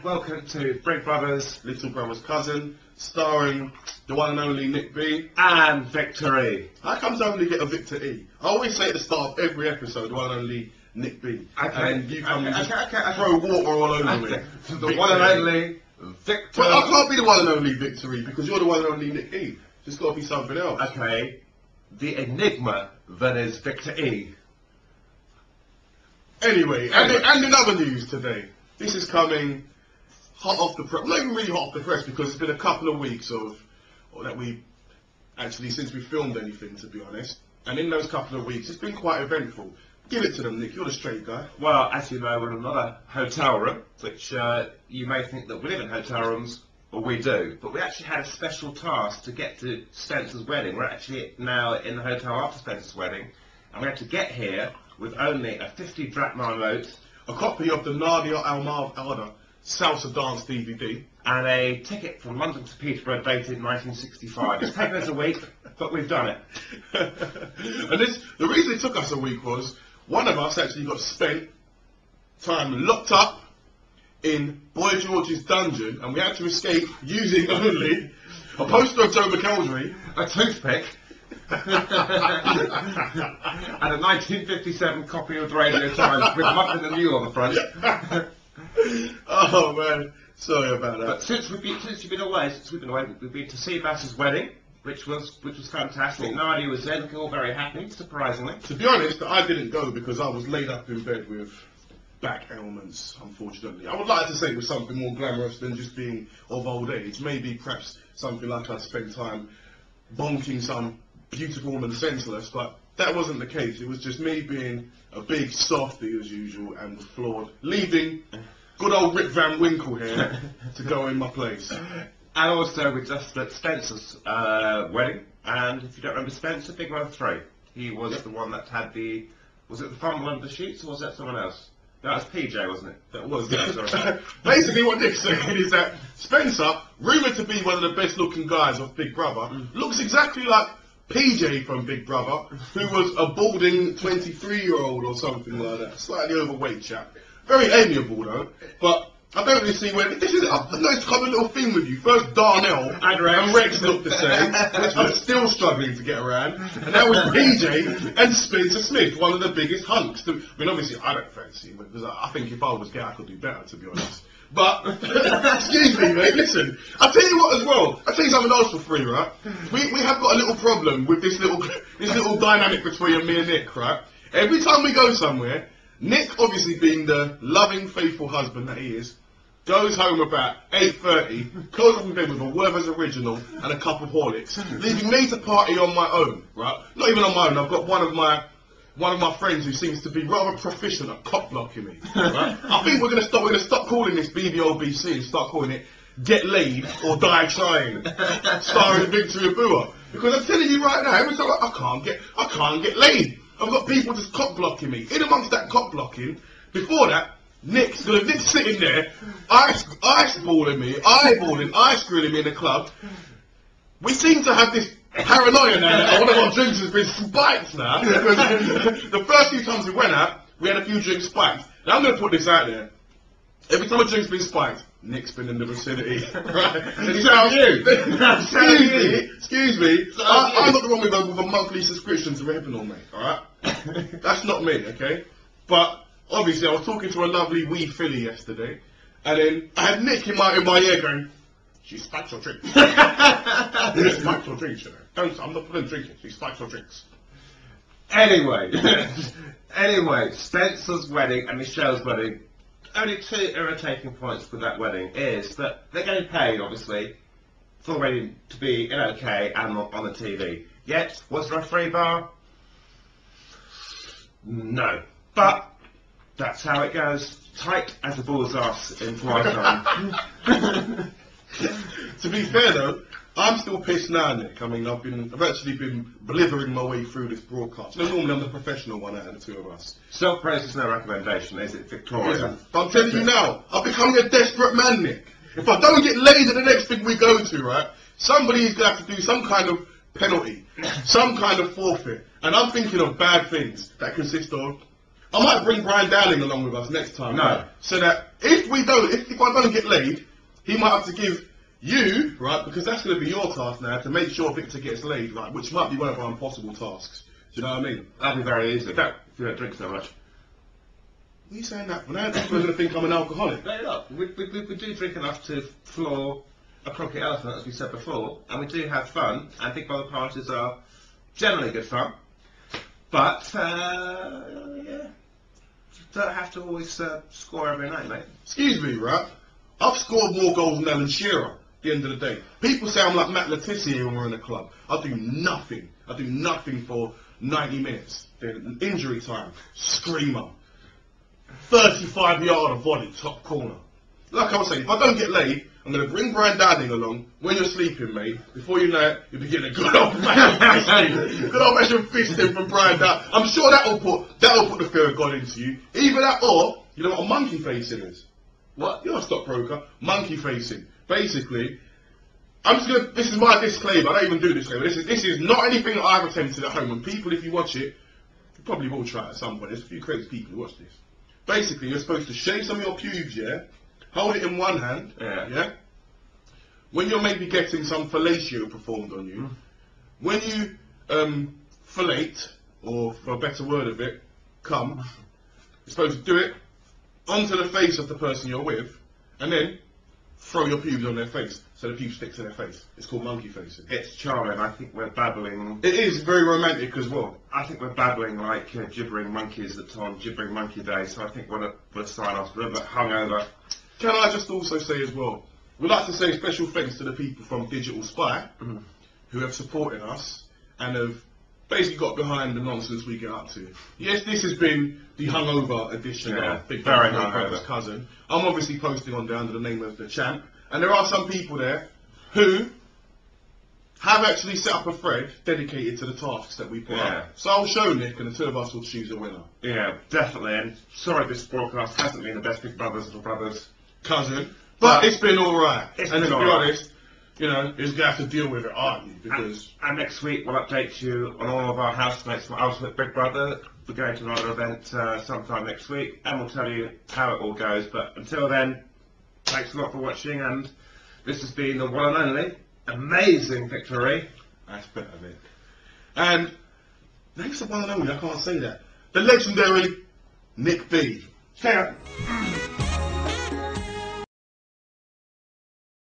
welcome to Big Brothers, Little Brother's Cousin, starring the one and only Nick B. and Victory. How comes I only get a Victor E? I always say at the start of every episode, the one and only Nick B. Okay. And you come and just Okay. throw water all over me. The one and only Victor. But I can't be the one and only Victory because you're the one and only Nick E. There's got to be something else. Okay, the enigma that is Victor E. Anyway, and in other news today, this is coming hot off the press. Not even really hot off the press because it's been a couple of weeks that we actually since we filmed anything, to be honest. And in those couple of weeks, it's been quite eventful. Give it to them, Nick. You're the straight guy. Well, as you know, we're in another hotel room, which you may think that we live in hotel rooms, or we do, but we actually had a special task to get to Spencer's wedding. We're actually now in the hotel after Spencer's wedding, and we had to get here with only a 50 drachma note, A copy of the Nadia Al-Marada Salsa Dance DVD. and a ticket from London to Peterborough dated 1965. It's taken us a week, but we've done it. And the reason it took us a week was one of us actually got spent time locked up in Boy George's dungeon, and we had to escape using only a poster of Joe McElderry, A toothpick, and a 1957 copy of the Radio Times with Muffin and Mule on the front. Oh man, sorry about that. But since we've been away, we've been to Seabass's wedding, which was fantastic. Cool. Nadia was there, looking all very happy, surprisingly. To be honest, I didn't go because I was laid up in bed with back ailments, unfortunately. I would like to say it was something more glamorous than just being of old age. Maybe perhaps something like I'd spend time bonking some beautiful woman senseless, but that wasn't the case. It was just me being a big softy as usual and was floored, leaving good old Rip Van Winkle here to go in my place. And also, we just at Spencer's wedding, and if you don't remember Spencer, Big Brother 3. He was the one that had was it the fumble under the sheets, or was that someone else? That was PJ, wasn't it? That was Sorry. Basically what Nick's saying is that Spencer, rumoured to be one of the best looking guys of Big Brother, looks exactly like PJ from Big Brother, who was a balding 23-year-old or something like that. Slightly overweight chap. Very amiable though, but I don't really see where this is. I know it's come a little thing with you. First Darnell and Rex looked the same, which I'm still struggling to get around. And now with PJ and Spencer Smith, one of the biggest hunks. I mean, obviously I don't fancy him because I think if I was gay I could do better, to be honest. But excuse me, mate. Listen, I'll tell you what as well. I'll tell you something else for free, right? We have got a little problem with this little dynamic between me and Nick, right? Every time we go somewhere, Nick, obviously being the loving, faithful husband that he is, goes home about 8:30, curls up in bed with a Werther's original and a cup of Horlicks, leaving me to party on my own, right? Not even on my own. I've got one of my friends who seems to be rather proficient at cock blocking me. Right? I think we're gonna stop calling this BBLBC and start calling it Get Laid or Die Trying, starring Victory Abua. Because I'm telling you right now, every time I can't get laid. I've got people just cock blocking me. In amongst that cock blocking, before that, Nick's sitting there, eyeballing me, eye-screwing me in the club. We seem to have this paranoia now that one of our drinks has been spiked now. Because the first few times we went out, we had a few drinks spiked. Now I'm going to put this out there. Every time a drink's been spiked, Nick's been in the vicinity. Right? Excuse me. I'm not the one with a monthly subscription to Rohypnol, mate. Alright? That's not me, okay? But obviously, I was talking to a lovely wee filly yesterday, and then I had Nick in my ear going, "She spikes your drinks. She spikes your drinks, you know. I'm not putting drinking. She spikes your drinks." Anyway, Spencer's wedding and Michelle's wedding. Only two irritating points with that wedding is that they're getting paid, obviously, for the wedding to be in OK and not on the TV. Yet, was there a free bar? No. But that's how it goes. Tight as a bull's ass in fly time. To be fair though, I'm still pissed now, Nick. I mean, I've actually been blithering my way through this broadcast. You know, normally I'm the professional one out of the two of us. Self-praise is no recommendation, is it, Victoria? But I'm telling you now, I'm becoming a desperate man, Nick. If I don't get laid at the next thing we go to, right, somebody's going to have to do some kind of penalty, some kind of forfeit. And I'm thinking of bad things that consist of I might bring Brian Dowling along with us next time. No. Right? So that if I don't get laid, he might have to give you, right, because that's going to be your task now, to make sure Victor gets laid, right, which might be one of our impossible tasks. Do you know what I mean? That'd be very easy. If you don't drink so much. What are you saying that for? Now people are going to think I'm an alcoholic. No, look, we do drink enough to floor a croquet elephant, as we said before, and we do have fun, and Big Brother parties are generally good fun. But, yeah, don't have to always score every night, mate. Excuse me, right? I've scored more goals than Alan Shearer at the end of the day. People say I'm like Matt Letizia when we're in a club. I do nothing. I do nothing for 90 minutes. Then injury time, screamer. 35-yard volley, top corner. Like I was saying, if I don't get laid, I'm going to bring Brian Dowling along when you're sleeping, mate. Before you know it, you'll be getting a good old-fashioned fisting. Good old-fashioned fisting from Brian Dowling. I'm sure that'll put the fear of God into you. Either that or, you know what a monkey facing is? What? You're a stockbroker. Monkey facing. Basically, I'm just going to, this is my disclaimer. I don't even do disclaimer. This is not anything that I've attempted at home. And people, if you watch it, you probably will try it at some point. There's a few crazy people who watch this. Basically, you're supposed to shave some of your pubes, yeah? Hold it in one hand, yeah? When you're maybe getting some fellatio performed on you, when you fellate, or for a better word of it, come, you're supposed to do it onto the face of the person you're with, and then throw your pubes on their face, so the pubes stick to their face. It's called monkey facing. It's charming. I think we're babbling. It is very romantic as well. I think we're babbling like gibbering monkeys on Gibbering Monkey Day, so I think we'll sign off. We're a bit hungover. Can I just also say as well, we'd like to say special thanks to the people from Digital Spy who have supported us and have basically got behind the nonsense we get up to. Yes, this has been the hungover edition of Big Brother's Cousin. I'm obviously posting on there under the name of the Champ, and there are some people there who have actually set up a thread dedicated to the tasks that we put up. So I'll show Nick, and the two of us will choose a winner. Yeah, definitely. And sorry this broadcast hasn't been the best Big Brothers Little Brothers Cousin, but it's been alright. And to be honest, you know, you're going to have to deal with it, aren't you? Because and next week we'll update you on all of our housemates from Ultimate Big Brother. We're going to another event sometime next week, and we'll tell you how it all goes. But until then, thanks a lot for watching, and this has been the one and only amazing Victory. That's better, Nick. And thanks to one and only, I can't say that. The legendary Nick B. Cheers.